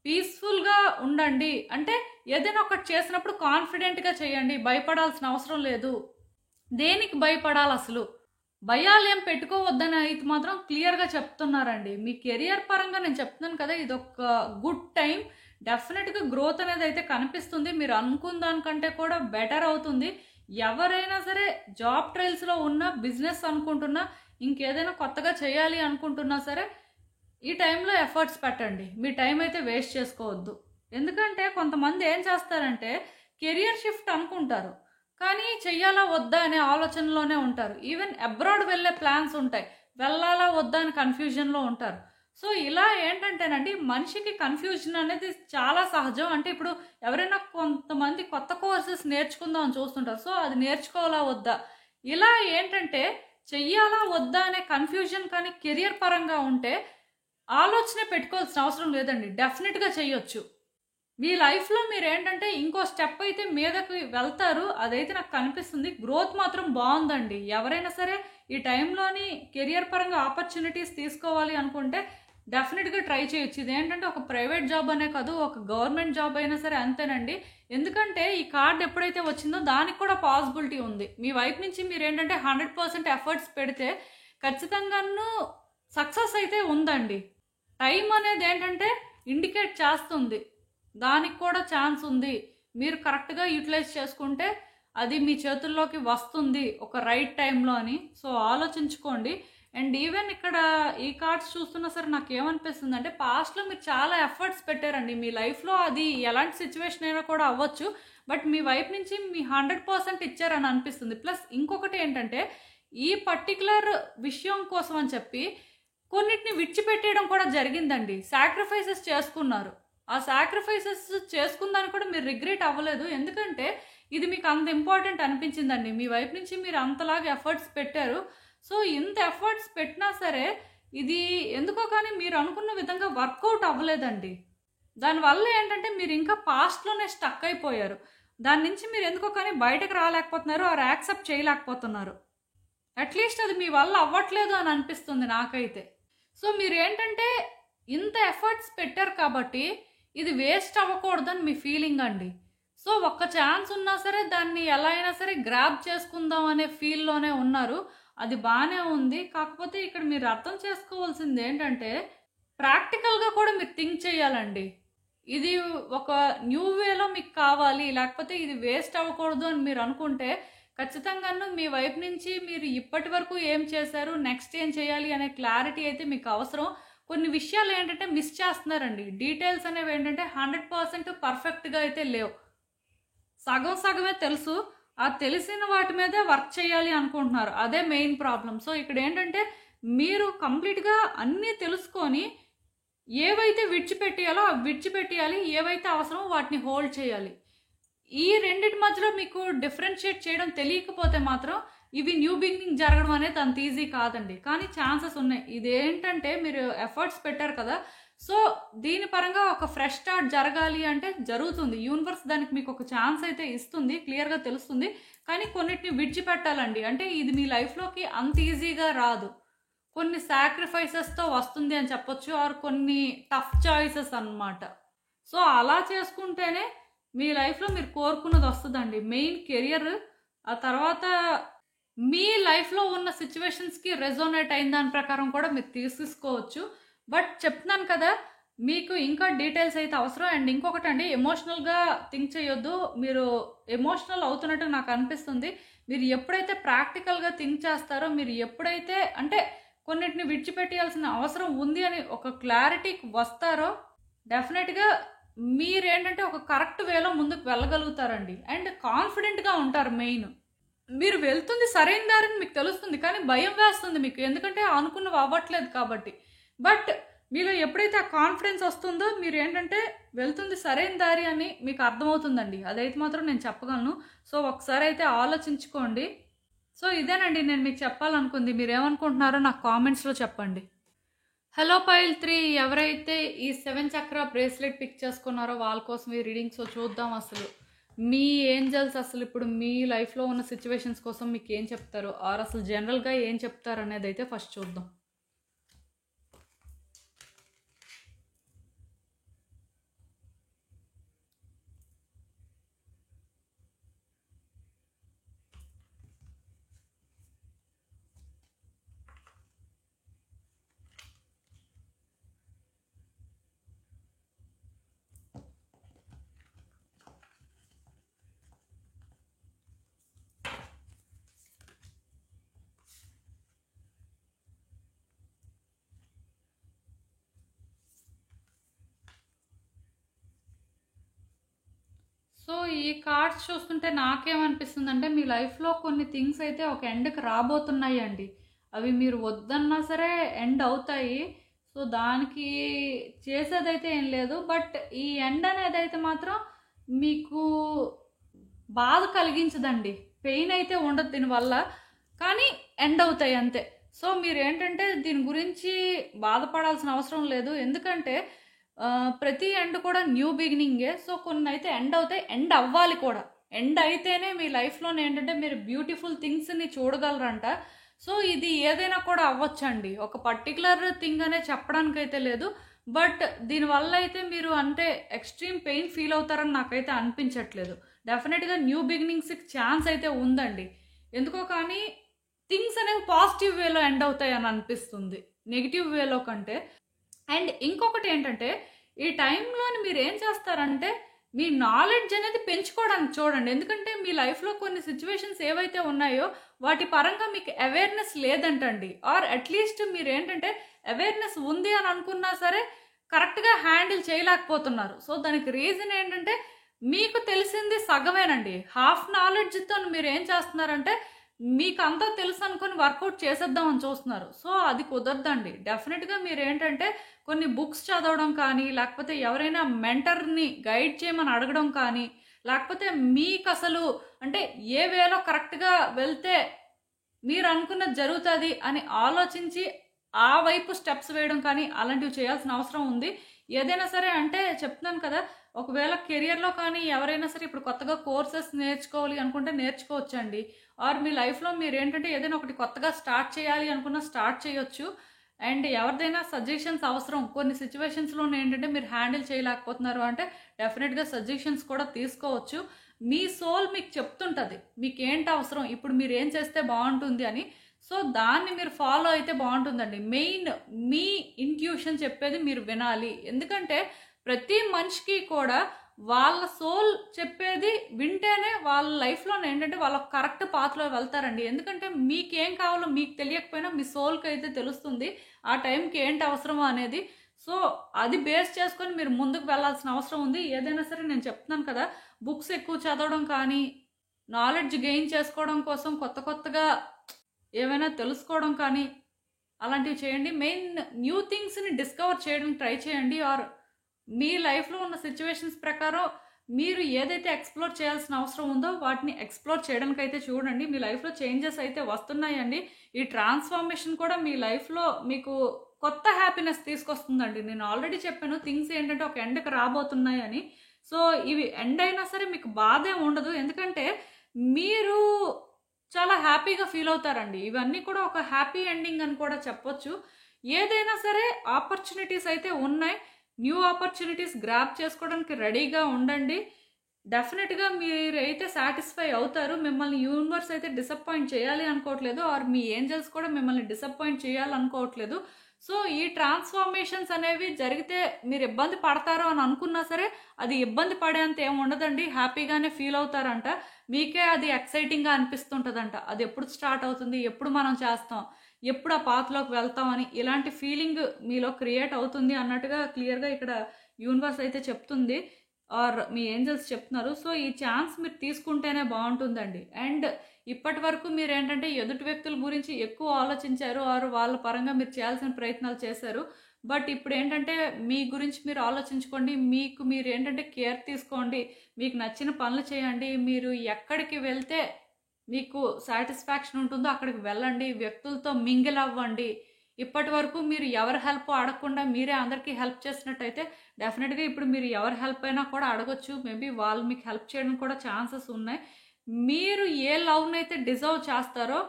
పీస్‌ఫుల్‌గా ఉండండి. అంటే ఏదైనా ఒకటి చేసినప్పుడు కాన్ఫిడెంట్‌గా చేయండి. భయపడాల్సిన అవసరం లేదు. దేనికి భయపడాలసలు? భయాలేం పెట్టుకోవద్దని అయితే మాత్రం క్లియర్‌గా చెప్తున్నారండి. మీ కెరియర్ పరంగా నేను చెప్తున్నాను కదా! ఇదొక గుడ్ టైం. డెఫినెట్‌గా గ్రోత్ అనేదైతే కనిపిస్తుంది. మీరు అనుకున్న దానికంటే కూడా బెటర్ అవుతుంది. ఎవరైనా సరే జాబ్ ట్రయల్స్‌లో ఉన్న, బిజినెస్ అనుకుంటున్నా, ఇంకేదైనా కొత్తగా చేయాలి అనుకుంటున్నా సరే, ఈ టైంలో ఎఫర్ట్స్ పెట్టండి. మీ టైం అయితే వేస్ట్ చేసుకోవద్దు. ఎందుకంటే కొంతమంది ఏం చేస్తారంటే కెరియర్ షిఫ్ట్ అనుకుంటారు. కానీ చెయ్యాలా వద్దా అనే ఆలోచనలోనే ఉంటారు. ఈవెన్ అబ్రాడ్ వెళ్ళే ప్లాన్స్ ఉంటాయి. వెళ్ళాలా వద్దా అని కన్‌ఫ్యూజన్‌లో ఉంటారు. సో, ఇలా ఏంటంటేనండి మనిషికి కన్‌ఫ్యూజన్ అనేది చాలా సహజం. అంటే ఇప్పుడు ఎవరైనా కొంతమంది కొత్త కోర్సెస్ నేర్చుకుందాం అని చూస్తుంటారు. సో, అది నేర్చుకోవాలా వద్దా? ఇలా ఏంటంటే చెయ్యాలా వద్దా అనే కన్‌ఫ్యూజన్ కానీ కెరియర్ పరంగా ఉంటే ఆలోచనే పెట్టుకోవాల్సిన అవసరం లేదండి. డెఫినిట్‌గా చెయ్యొచ్చు. మీ లైఫ్‌లో మీరేంటంటే ఇంకో స్టెప్ అయితే మీదకి వెళ్తారు. అదైతే నాకు కనిపిస్తుంది. గ్రోత్ మాత్రం బావుందండి. ఎవరైనా సరే ఈ టైంలోని కెరియర్ పరంగా ఆపర్చునిటీస్ తీసుకోవాలి అనుకుంటే డెఫినిట్‌గా ట్రై చేయొచ్చు. ఇదేంటంటే ఒక ప్రైవేట్ జాబ్ అనే కాదు, ఒక గవర్నమెంట్ జాబ్ అయినా సరే అంతేనండి. ఎందుకంటే ఈ కార్డ్ ఎప్పుడైతే వచ్చిందో దానికి కూడా పాసిబిలిటీ ఉంది. మీ వైపు నుంచి మీరేంటంటే 100% ఎఫర్ట్స్ పెడితే ఖచ్చితంగాను సక్సెస్ అయితే ఉందండి. టైం అనేదేంటంటే ఇండికేట్ చేస్తుంది. దానికి కూడా ఛాన్స్ ఉంది. మీరు కరెక్ట్‌గా యుటిలైజ్ చేసుకుంటే అది మీ చేతుల్లోకి వస్తుంది ఒక రైట్ టైంలో అని. సో, ఆలోచించుకోండి. అండ్ ఈవెన్ ఇక్కడ ఈ కార్డ్స్ చూస్తున్నా సరే నాకేమనిపిస్తుందంటే పాస్ట్‌లో మీరు చాలా ఎఫర్ట్స్ పెట్టారండి. మీ లైఫ్‌లో అది ఎలాంటి సిట్యుయేషన్ అయినా కూడా అవ్వచ్చు. బట్ మీ వైపు నుంచి మీ 100% ఇచ్చారని అనిపిస్తుంది. ప్లస్ ఇంకొకటి ఏంటంటే ఈ పర్టిక్యులర్ విషయం కోసం అని చెప్పి కొన్నిటిని విడిచిపెట్టేయడం కూడా జరిగిందండి. సాక్రిఫైసెస్ చేసుకున్నారు. ఆ సాక్రిఫైసెస్ చేసుకున్నాను కూడా మీరు రిగ్రెట్ అవ్వలేదు. ఎందుకంటే ఇది మీకు అంత ఇంపార్టెంట్ అనిపించిందండి. మీ వైపు నుంచి మీరు అంతలాగా ఎఫర్ట్స్ పెట్టారు. సో, ఇంత ఎఫర్ట్స్ పెట్టినా సరే ఇది ఎందుకో కానీ మీరు అనుకున్న విధంగా వర్కౌట్ అవ్వలేదండి. దానివల్ల ఏంటంటే మీరు ఇంకా పాస్ట్‌లోనే స్టక్ అయిపోయారు. దాని నుంచి మీరు ఎందుకో కానీ బయటకు రాలేకపోతున్నారు. ఆర్ యాక్సెప్ట్ చేయలేకపోతున్నారు. అట్‌లీస్ట్ అది మీ వల్ల అవ్వట్లేదు అని అనిపిస్తుంది నాకైతే. సో, మీరేంటంటే ఇంత ఎఫర్ట్స్ పెట్టారు కాబట్టి ఇది వేస్ట్ అవ్వకూడదని మీ ఫీలింగ్ అండి. సో, ఒక్క ఛాన్స్ ఉన్నా సరే దాన్ని ఎలా అయినా సరే గ్రాబ్ చేసుకుందాం అనే ఫీల్‌లోనే ఉన్నారు. అది బానే ఉంది. కాకపోతే ఇక్కడ మీరు అర్థం చేసుకోవాల్సింది ఏంటంటే ప్రాక్టికల్‌గా కూడా మీరు థింక్ చేయాలండి. ఇది ఒక న్యూ వేలో మీకు కావాలి, లేకపోతే ఇది వేస్ట్ అవ్వకూడదు అని మీరు అనుకుంటే ఖచ్చితంగాను మీ వైపు నుంచి మీరు ఇప్పటి వరకు ఏం చేశారు, నెక్స్ట్ ఏం చేయాలి అనే క్లారిటీ అయితే మీకు అవసరం. కొన్ని విషయాలు ఏంటంటే మిస్ చేస్తున్నారండి. డీటెయిల్స్ అనేవి ఏంటంటే 100% పర్ఫెక్ట్‌గా అయితే లేవు. సగం సగమే తెలుసు. ఆ తెలిసిన వాటి మీదే వర్క్ చేయాలి అనుకుంటున్నారు. అదే మెయిన్ ప్రాబ్లమ్. సో, ఇక్కడ ఏంటంటే మీరు కంప్లీట్‌గా అన్నీ తెలుసుకొని ఏవైతే విడిచిపెట్టేయాలో అవి విడిచిపెట్టేయాలి. ఏవైతే అవసరమో వాటిని హోల్డ్ చేయాలి. ఈ రెండిటి మధ్యలో మీకు డిఫరెన్షియేట్ చేయడం తెలియకపోతే మాత్రం ఇవి న్యూ బిగినింగ్ జరగడం అనేది అంత ఈజీ కాదండి. కానీ ఛాన్సెస్ ఉన్నాయి. ఇదేంటంటే మీరు ఎఫర్ట్స్ పెట్టారు కదా! సో, దీని పరంగా ఒక ఫ్రెష్ స్టార్ట్ జరగాలి అంటే జరుగుతుంది. యూనివర్స్ దానికి మీకు ఒక ఛాన్స్ అయితే ఇస్తుంది. క్లియర్‌గా తెలుస్తుంది. కానీ కొన్నిటిని విడిచిపెట్టాలండి. అంటే ఇది మీ లైఫ్‌లోకి అంత ఈజీగా రాదు. కొన్ని సాక్రిఫైసెస్‌తో వస్తుంది అని చెప్పొచ్చు. ఆర్ కొన్ని టఫ్ చాయిసెస్ అన్నమాట. సో, అలా చేసుకుంటేనే మీ లైఫ్‌లో మీరు కోరుకున్నది వస్తదండి. మెయిన్ కెరియర్, ఆ తర్వాత మీ లైఫ్‌లో ఉన్న సిట్యుయేషన్స్‌కి రెజోనేట్ అయిన దాని ప్రకారం కూడా మీరు తీసేసుకోవచ్చు. బట్ చెప్తున్నాను కదా! మీకు ఇంకా డీటెయిల్స్ అయితే అవసరం. అండ్ ఇంకొకటండి ఎమోషనల్‌గా థింక్ చేయొద్దు. మీరు ఎమోషనల్ అవుతున్నట్టు నాకు అనిపిస్తుంది. మీరు ఎప్పుడైతే ప్రాక్టికల్‌గా థింక్ చేస్తారో, మీరు ఎప్పుడైతే అంటే కొన్నిటిని విడిచిపెట్టేయాల్సిన అవసరం ఉంది అని ఒక క్లారిటీకి వస్తారో డెఫినెట్‌గా మీరేంటంటే ఒక కరెక్ట్ వేలో ముందుకు వెళ్ళగలుగుతారండి. అండ్ కాన్ఫిడెంట్‌గా ఉంటారు మెయిన్. మీరు వెళ్తుంది సరైన దారని మీకు తెలుస్తుంది. కానీ భయం వేస్తుంది మీకు. ఎందుకంటే అనుకున్నవి అవ్వట్లేదు కాబట్టి. బట్ మీలో ఎప్పుడైతే ఆ కాన్ఫిడెన్స్ వస్తుందో మీరేంటంటే వెళ్తుంది సరైన దారి అని మీకు అర్థమవుతుందండి. అదైతే మాత్రం నేను చెప్పగలను. సో, ఒకసారి అయితే ఆలోచించుకోండి. సో, ఇదేనండి నేను మీకు చెప్పాలనుకుంది. మీరేమనుకుంటున్నారో నాకు కామెంట్స్‌లో చెప్పండి. హలో పైల్ 3 ఎవరైతే ఈ 7 చక్ర బ్రేస్లెట్ పిక్ చేసుకున్నారో వాళ్ళ కోసం ఈ రీడింగ్. సో చూద్దాం అసలు మీ ఏంజల్స్ అసలు ఇప్పుడు మీ లైఫ్లో ఉన్న సిచ్యువేషన్స్ కోసం మీకు ఏం చెప్తారు, ఆర్ అసలు జనరల్గా ఏం చెప్తారు అనేది అయితే ఫస్ట్ చూద్దాం. సో ఈ కార్డ్స్ చూస్తుంటే నాకేమనిపిస్తుందంటే మీ లైఫ్లో కొన్ని థింగ్స్ అయితే ఒక ఎండ్కి రాబోతున్నాయి అండి. అవి మీరు వద్దన్నా సరే ఎండ్ అవుతాయి. సో దానికి చేసేదైతే ఏం లేదు. బట్ ఈ ఎండ్ అనేది అయితే మాత్రం మీకు బాధ కలిగించదండి. పెయిన్ అయితే ఉండదు దీనివల్ల, కానీ ఎండ్ అవుతాయి అంతే. సో మీరు ఏంటంటే దీని గురించి బాధపడాల్సిన అవసరం లేదు. ఎందుకంటే ప్రతి ఎండ్ కూడా న్యూ బిగినింగే. సో కొన్ని అయితే ఎండ్ అవుతాయి, ఎండ్ అవ్వాలి కూడా. ఎండ్ అయితేనే మీ లైఫ్లోనే ఏంటంటే మీరు బ్యూటిఫుల్ థింగ్స్ని చూడగలరంట. సో ఇది ఏదైనా కూడా అవ్వచ్చండి. ఒక పర్టికులర్ థింగ్ అనే చెప్పడానికైతే లేదు. బట్ దీనివల్ల అయితే మీరు అంటే ఎక్స్ట్రీమ్ పెయిన్ ఫీల్ అవుతారని నాకైతే అనిపించట్లేదు. డెఫినెట్గా న్యూ బిగినింగ్స్కి ఛాన్స్ అయితే ఉందండి. ఎందుకో కానీ థింగ్స్ అనేవి పాజిటివ్ వేలో ఎండ్ అవుతాయి అని అనిపిస్తుంది, నెగిటివ్ వేలో కంటే. అండ్ ఇంకొకటి ఏంటంటే ఈ టైంలోని మీరు ఏం చేస్తారంటే మీ నాలెడ్జ్ అనేది పెంచుకోవడానికి చూడండి. ఎందుకంటే మీ లైఫ్లో కొన్ని సిచ్యువేషన్స్ ఏవైతే ఉన్నాయో వాటి పరంగా మీకు అవేర్నెస్ లేదంటండి. ఆర్ అట్లీస్ట్ మీరు ఏంటంటే అవేర్నెస్ ఉంది అని అనుకున్నా సరే కరెక్ట్గా హ్యాండిల్ చేయలేకపోతున్నారు. సో దానికి రీజన్ ఏంటంటే మీకు తెలిసింది సగమేనండి. హాఫ్ నాలెడ్జ్తో మీరు ఏం చేస్తున్నారంటే మీకు అంతా తెలుసు అనుకుని వర్కౌట్ చేసేద్దామని చూస్తున్నారు. సో అది కుదరదండి. డెఫినెట్గా మీరు ఏంటంటే కొన్ని బుక్స్ చదవడం కానీ, లేకపోతే ఎవరైనా మెంటర్ని గైడ్ చేయమని అడగడం కానీ, లేకపోతే మీకు అసలు అంటే ఏ వేలో కరెక్ట్గా వెళ్తే మీరు అనుకున్నది జరుగుతుంది అని ఆలోచించి ఆ వైపు స్టెప్స్ వేయడం కానీ అలాంటివి చేయాల్సిన అవసరం ఉంది. ఏదైనా సరే అంటే చెప్తున్నాను కదా, ఒకవేళ కెరియర్లో కానీ ఎవరైనా సరే ఇప్పుడు కొత్తగా కోర్సెస్ నేర్చుకోవాలి అనుకుంటే నేర్చుకోవచ్చండి. ఆర్ మీ లైఫ్లో మీరు ఏంటంటే ఏదైనా ఒకటి కొత్తగా స్టార్ట్ చేయాలి అనుకున్నా స్టార్ట్ చేయొచ్చు. అండ్ ఎవరిదైనా సజెషన్స్ అవసరం కొన్ని సిచ్యువేషన్స్లో ఏంటంటే మీరు హ్యాండిల్ చేయలేకపోతున్నారు అంటే డెఫినెట్గా సజెషన్స్ కూడా తీసుకోవచ్చు. మీ సోల్ మీకు చెప్తుంటుంది మీకు ఏంటి అవసరం, ఇప్పుడు మీరు ఏం చేస్తే బాగుంటుంది అని. సో దాన్ని మీరు ఫాలో అయితే బాగుంటుందండి. మెయిన్ మీ ఇంట్యూషన్ చెప్పేది మీరు వినాలి. ఎందుకంటే ప్రతి మనిషికి కూడా వాళ్ళ సోల్ చెప్పేది వింటేనే వాళ్ళ లైఫ్లో ఏంటంటే వాళ్ళ కరెక్ట్ పాత్లో వెళ్తారండి. ఎందుకంటే మీకేం కావాలో మీకు తెలియకపోయినా మీ సోల్కి అయితే తెలుస్తుంది ఆ టైంకి ఏంటి అవసరమో అనేది. సో అది బేస్ చేసుకొని మీరు ముందుకు వెళ్ళాల్సిన అవసరం ఉంది. ఏదైనా సరే నేను చెప్తున్నాను కదా, బుక్స్ ఎక్కువ చదవడం కానీ, నాలెడ్జ్ గెయిన్ చేసుకోవడం కోసం కొత్త కొత్తగా ఏమైనా తెలుసుకోవడం కానీ అలాంటివి చేయండి. మెయిన్ న్యూ థింగ్స్ని డిస్కవర్ చేయడానికి ట్రై చేయండి. ఆర్ మీ లైఫ్లో ఉన్న సిచ్యువేషన్స్ ప్రకారం మీరు ఏదైతే ఎక్స్ప్లోర్ చేయాల్సిన అవసరం ఉందో వాటిని ఎక్స్ప్లోర్ చేయడానికి అయితే చూడండి. మీ లైఫ్లో చేంజెస్ అయితే వస్తున్నాయండి. ఈ ట్రాన్స్ఫర్మేషన్ కూడా మీ లైఫ్లో మీకు కొత్త హ్యాపీనెస్ తీసుకొస్తుందండి. నేను ఆల్రెడీ చెప్పాను థింగ్స్ ఏంటంటే ఒక ఎండ్కి రాబోతున్నాయి అని. సో ఇవి ఎండ్ అయినా సరే మీకు బాధే ఉండదు. ఎందుకంటే మీరు చాలా హ్యాపీగా ఫీల్ అవుతారండి. ఇవన్నీ కూడా ఒక హ్యాపీ ఎండింగ్ అని కూడా చెప్పొచ్చు. ఏదైనా సరే ఆపర్చునిటీస్ అయితే ఉన్నాయి. న్యూ ఆపర్చునిటీస్ గ్రాప్ చేసుకోవడానికి రెడీగా ఉండండి. డెఫినెట్గా మీరైతే సాటిస్ఫై అవుతారు. మిమ్మల్ని యూనివర్స్ అయితే డిసప్పాయింట్ చేయాలి అనుకోవట్లేదు, ఆర్ మీ ఏంజల్స్ కూడా మిమ్మల్ని డిసప్పాయింట్ చేయాలనుకోవట్లేదు. సో ఈ ట్రాన్స్ఫర్మేషన్స్ అనేవి జరిగితే మీరు ఇబ్బంది పడతారు అని అనుకున్నా సరే అది ఇబ్బంది పడేంత ఏమి ఉండదండి. హ్యాపీగానే ఫీల్ అవుతారంట. మీకే అది ఎక్సైటింగ్గా అనిపిస్తుంటుందంట. అది ఎప్పుడు స్టార్ట్ అవుతుంది, ఎప్పుడు మనం చేస్తాం, ఎప్పుడు ఆ పాత్లోకి వెళ్తాం అని ఇలాంటి ఫీలింగ్ మీలో క్రియేట్ అవుతుంది అన్నట్టుగా క్లియర్గా ఇక్కడ యూనివర్స్ అయితే చెప్తుంది ఆర్ మీ ఏంజల్స్ చెప్తున్నారు. సో ఈ ఛాన్స్ మీరు తీసుకుంటేనే బాగుంటుందండి. అండ్ ఇప్పటి వరకు మీరు ఏంటంటే ఎదుటి వ్యక్తుల గురించి ఎక్కువ ఆలోచించారు ఆర్ వాళ్ళ పరంగా మీరు చేయాల్సిన ప్రయత్నాలు చేశారు. బట్ ఇప్పుడు ఏంటంటే మీ గురించి మీరు ఆలోచించుకోండి. మీకు మీరు ఏంటంటే కేర్ తీసుకోండి. మీకు నచ్చిన పనులు చేయండి. మీరు ఎక్కడికి వెళ్తే మీకు సాటిస్ఫాక్షన్ ఉంటుందో అక్కడికి వెళ్ళండి. వ్యక్తులతో మింగిల్ అవ్వండి. ఇప్పటి వరకు మీరు ఎవరి హెల్ప్ అడగకుండా మీరే అందరికీ హెల్ప్ చేసినట్టయితే డెఫినెట్గా ఇప్పుడు మీరు ఎవరి హెల్ప్ అయినా కూడా అడగొచ్చు. మేబీ వాళ్ళు మీకు హెల్ప్ చేయడం కూడా ఛాన్సెస్ ఉన్నాయి. మీరు ఏ లవ్ని అయితే డిజర్వ్ చేస్తారో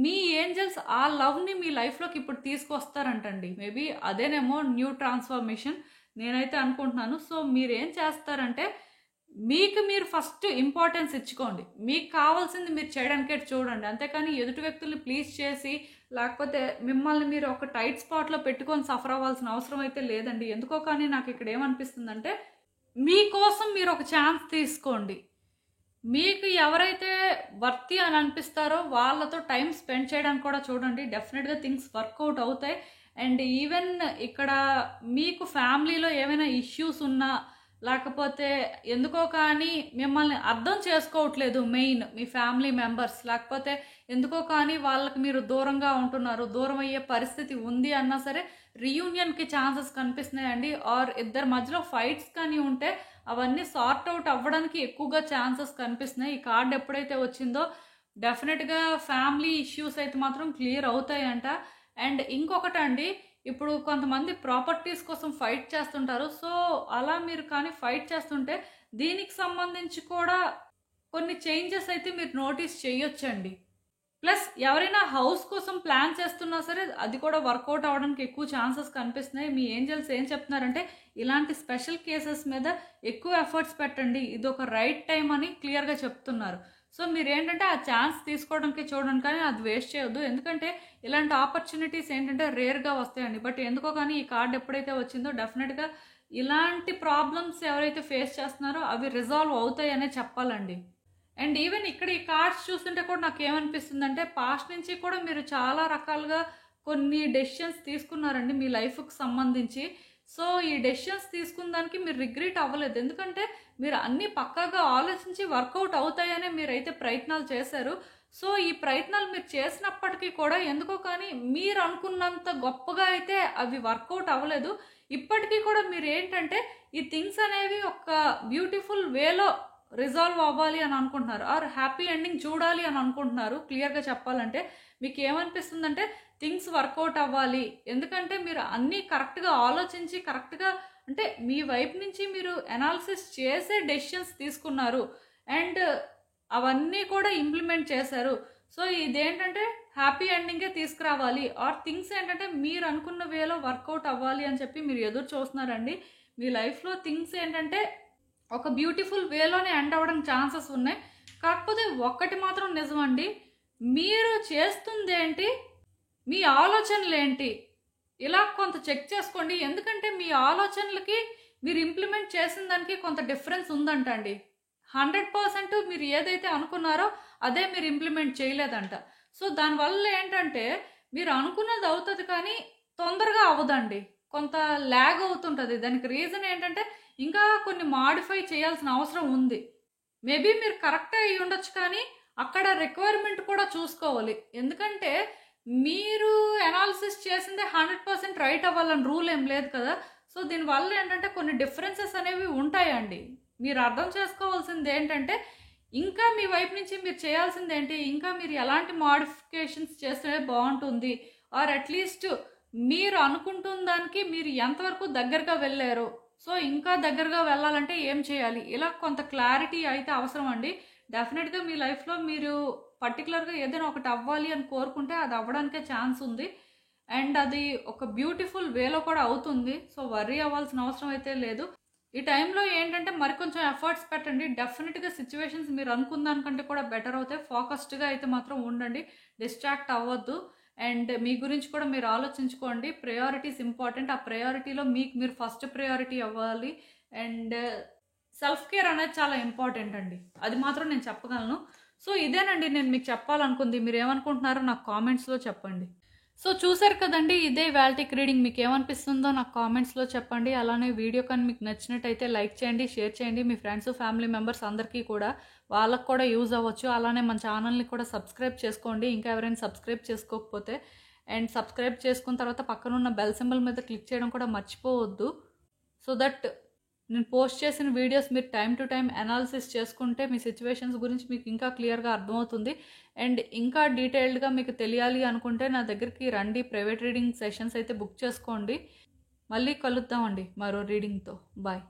మీ ఏంజల్స్ ఆ లవ్ని మీ లైఫ్లోకి ఇప్పుడు తీసుకొస్తారంటండి. మేబీ అదేనేమో న్యూ ట్రాన్స్ఫర్మేషన్ నేనైతే అనుకుంటున్నాను. సో మీరు ఏం చేస్తారంటే మీకు మీరు ఫస్ట్ ఇంపార్టెన్స్ ఇచ్చుకోండి. మీకు కావాల్సింది మీరు చేయడానికే చూడండి. అంతేకాని ఎదుటి వ్యక్తుల్ని ప్లీజ్ చేసి లేకపోతే మిమ్మల్ని మీరు ఒక టైట్ స్పాట్లో పెట్టుకొని సఫర్ అవ్వాల్సిన అవసరం అయితే లేదండి. ఎందుకో కానీ నాకు ఇక్కడ ఏమనిపిస్తుందంటే మీకోసం మీరు ఒక ఛాన్స్ తీసుకోండి. మీకు ఎవరైతే వర్తి అని అనిపిస్తారో వాళ్ళతో టైం స్పెండ్ చేయడానికి కూడా చూడండి. డెఫినెట్గా థింగ్స్ వర్కౌట్ అవుతాయి. అండ్ ఈవెన్ ఇక్కడ మీకు ఫ్యామిలీలో ఏమైనా ఇష్యూస్ ఉన్నా లేకపోతే ఎందుకో కానీ మిమ్మల్ని అర్థం చేసుకోవట్లేదు మెయిన్ మీ ఫ్యామిలీ మెంబర్స్, లేకపోతే ఎందుకో కానీ వాళ్ళకి మీరు దూరంగా ఉంటున్నారు, దూరం అయ్యే పరిస్థితి ఉంది అన్నా సరే రీయూనియన్కి ఛాన్సెస్ కనిపిస్తున్నాయండి. ఆర్ ఇద్దరి మధ్యలో ఫైట్స్ కానీ ఉంటే అవన్నీ సార్ట్ అవుట్ అవ్వడానికి ఎక్కువగా ఛాన్సెస్ కనిపిస్తున్నాయి. ఈ కార్డ్ ఎప్పుడైతే వచ్చిందో డెఫినెట్గా ఫ్యామిలీ ఇష్యూస్ అయితే మాత్రం క్లియర్ అవుతాయంట. అండ్ ఇంకొకటి అండి, ఇప్పుడు కొంతమంది ప్రాపర్టీస్ కోసం ఫైట్ చేస్తుంటారు. సో అలా మీరు కానీ ఫైట్ చేస్తుంటే దీనికి సంబంధించి కూడా కొన్ని చేంజెస్ అయితే మీరు నోటీస్ చేయొచ్చండి. ప్లస్ ఎవరైనా హౌస్ కోసం ప్లాన్ చేస్తున్నా సరే అది కూడా వర్కౌట్ అవ్వడానికి ఎక్కువ ఛాన్సెస్ కనిపిస్తున్నాయి. మీ ఏంజల్స్ ఏం చెప్తున్నారంటే ఇలాంటి స్పెషల్ కేసెస్ మీద ఎక్కువ ఎఫర్ట్స్ పెట్టండి, ఇది ఒక రైట్ టైం అని క్లియర్గా చెప్తున్నారు. సో మీరు ఏంటంటే ఆ ఛాన్స్ తీసుకోవడానికి చూడండి, కానీ అది వేస్ట్ చేయొద్దు. ఎందుకంటే ఇలాంటి ఆపర్చునిటీస్ ఏంటంటే రేర్గా వస్తాయండి. బట్ ఎందుకో కానీ ఈ కార్డ్ ఎప్పుడైతే వచ్చిందో డెఫినెట్గా ఇలాంటి ప్రాబ్లమ్స్ ఎవరైతే ఫేస్ చేస్తున్నారో అవి రిజాల్వ్ అవుతాయనే చెప్పాలండి. అండ్ ఈవెన్ ఇక్కడ ఈ కార్డ్స్ చూస్తుంటే కూడా నాకు ఏమనిపిస్తుందంటే పాస్ట్ నుంచి కూడా మీరు చాలా రకాలుగా కొన్ని డెసిషన్స్ తీసుకున్నారండి మీ లైఫ్కి సంబంధించి. సో ఈ డెసిషన్స్ తీసుకున్న దానికి మీరు రిగ్రెట్ అవ్వలేదు. ఎందుకంటే మీరు అన్నీ పక్కాగా ఆలోచించి వర్కౌట్ అవుతాయనే మీరైతే ప్రయత్నాలు చేశారు. సో ఈ ప్రయత్నాలు మీరు చేసినప్పటికీ కూడా ఎందుకో కానీ మీరు అనుకున్నంత గొప్పగా అయితే అవి వర్కౌట్ అవ్వలేదు. ఇప్పటికీ కూడా మీరు ఏంటంటే ఈ థింగ్స్ అనేవి ఒక బ్యూటిఫుల్ వేలో రిజాల్వ్ అవ్వాలి అని అనుకుంటున్నారు, ఆర్ హ్యాపీ ఎండింగ్ చూడాలి అని అనుకుంటున్నారు. క్లియర్గా చెప్పాలంటే మీకు ఏమనిపిస్తుందంటే థింగ్స్ వర్కౌట్ అవ్వాలి. ఎందుకంటే మీరు అన్నీ కరెక్ట్గా ఆలోచించి కరెక్ట్గా అంటే మీ వైపు నుంచి మీరు అనాలిసిస్ చేసే డెసిషన్స్ తీసుకున్నారు అండ్ అవన్నీ కూడా ఇంప్లిమెంట్ చేశారు. సో ఇదేంటంటే హ్యాపీ ఎండింగే తీసుకురావాలి, ఆర్ థింగ్స్ ఏంటంటే మీరు అనుకున్న వేలో వర్కౌట్ అవ్వాలి అని చెప్పి మీరు ఎదురు చూస్తున్నారండి. మీ లైఫ్లో థింగ్స్ ఏంటంటే ఒక బ్యూటిఫుల్ వేలోనే ఎండ్ అవ్వడానికి ఛాన్సెస్ ఉన్నాయి. కాకపోతే ఒక్కటి మాత్రం నిజమండి, మీరు చేస్తుంది ఏంటి, మీ ఆలోచనలు ఏంటి, ఇలా కొంత చెక్ చేసుకోండి. ఎందుకంటే మీ ఆలోచనలకి మీరు ఇంప్లిమెంట్ చేసిన దానికి కొంత డిఫరెన్స్ ఉందంటండి. 100% మీరు ఏదైతే అనుకున్నారో అదే మీరు ఇంప్లిమెంట్ చేయలేదంట. సో దానివల్ల ఏంటంటే మీరు అనుకున్నది అవుతుంది కానీ తొందరగా అవ్వదండి, కొంత ల్యాగ్ అవుతుంటుంది. దానికి రీజన్ ఏంటంటే ఇంకా కొన్ని మాడిఫై చేయాల్సిన అవసరం ఉంది. మేబీ మీరు కరెక్ట్ అయ్యి ఉండొచ్చు కానీ అక్కడ రిక్వైర్మెంట్ కూడా చూసుకోవాలి. ఎందుకంటే మీరు అనాలిసిస్ చేసిందే 100% రైట్ అవ్వాలని రూల్ ఏం లేదు కదా. సో దీనివల్ల ఏంటంటే కొన్ని డిఫరెన్సెస్ అనేవి ఉంటాయండి. మీరు అర్థం చేసుకోవాల్సింది ఏంటంటే ఇంకా మీ వైపు నుంచి మీరు చేయాల్సింది ఏంటి, ఇంకా మీరు ఎలాంటి మాడిఫికేషన్స్ చేస్తే బాగుంటుంది, ఆర్ అట్లీస్ట్ మీరు అనుకుంటున్న దానికి మీరు ఎంతవరకు దగ్గరగా వెళ్ళారు, సో ఇంకా దగ్గరగా వెళ్ళాలంటే ఏం చేయాలి, ఇలా కొంత క్లారిటీ అయితే అవసరం అండి. డెఫినెట్గా మీ లైఫ్లో మీరు పర్టికులర్గా ఏదైనా ఒకటి అవ్వాలి అని కోరుకుంటే అది అవ్వడానికే ఛాన్స్ ఉంది. అండ్ అది ఒక బ్యూటిఫుల్ వేలో కూడా అవుతుంది. సో వర్రీ అవ్వాల్సిన అవసరం అయితే లేదు. ఈ టైంలో ఏంటంటే మరికొంచెం ఎఫర్ట్స్ పెట్టండి. డెఫినెట్గా సిచ్యువేషన్స్ మీరు అనుకున్న దానికంటే కూడా బెటర్ అవుతాయి. ఫోకస్డ్గా అయితే మాత్రం ఉండండి, డిస్ట్రాక్ట్ అవ్వద్దు. అండ్ మీ గురించి కూడా మీరు ఆలోచించుకోండి. Priorities important. ఆ ప్రయారిటీలో మీకు మీరు ఫస్ట్ ప్రయారిటీ అవ్వాలి. అండ్ సెల్ఫ్ కేర్ అనేది చాలా ఇంపార్టెంట్ అండి, అది మాత్రం నేను చెప్పగలను. సో ఇదేనండి నేను మీకు చెప్పాలనుకుంది. మీరు ఏమనుకుంటున్నారో నాకు కామెంట్స్లో చెప్పండి. సో చూసారు కదండి, ఇదే ఇవాల్టికి రీడింగ్. మీకు ఏమనిపిస్తుందో నాకు కామెంట్స్లో చెప్పండి. అలానే వీడియో కానీ మీకు నచ్చినట్టయితే లైక్ చేయండి, షేర్ చేయండి. మీ ఫ్రెండ్స్ ఫ్యామిలీ మెంబర్స్ అందరికీ కూడా, వాళ్ళకు కూడా యూజ్ అవ్వచ్చు. అలానే మన ఛానల్ని కూడా సబ్స్క్రైబ్ చేసుకోండి ఇంకా ఎవరైనా సబ్స్క్రైబ్ చేసుకోకపోతే. అండ్ సబ్స్క్రైబ్ చేసుకున్న తర్వాత పక్కనున్న బెల్ సింబల్ మీద క్లిక్ చేయడం కూడా మర్చిపోవద్దు. సో దట్ నేను పోస్ట్ చేసిన వీడియోస్ మీరు టైం టు టైం అనాలిసిస్ చేసుకుంటే మీ సిచ్యువేషన్స్ గురించి మీకు ఇంకా క్లియర్గా అర్థమవుతుంది. అండ్ ఇంకా డీటెయిల్డ్గా మీకు తెలియాలి అనుకుంటే నా దగ్గరికి రండి, ప్రైవేట్ రీడింగ్ సెషన్స్ అయితే బుక్ చేసుకోండి. మళ్ళీ కలుద్దామండి మరో రీడింగ్తో. బాయ్.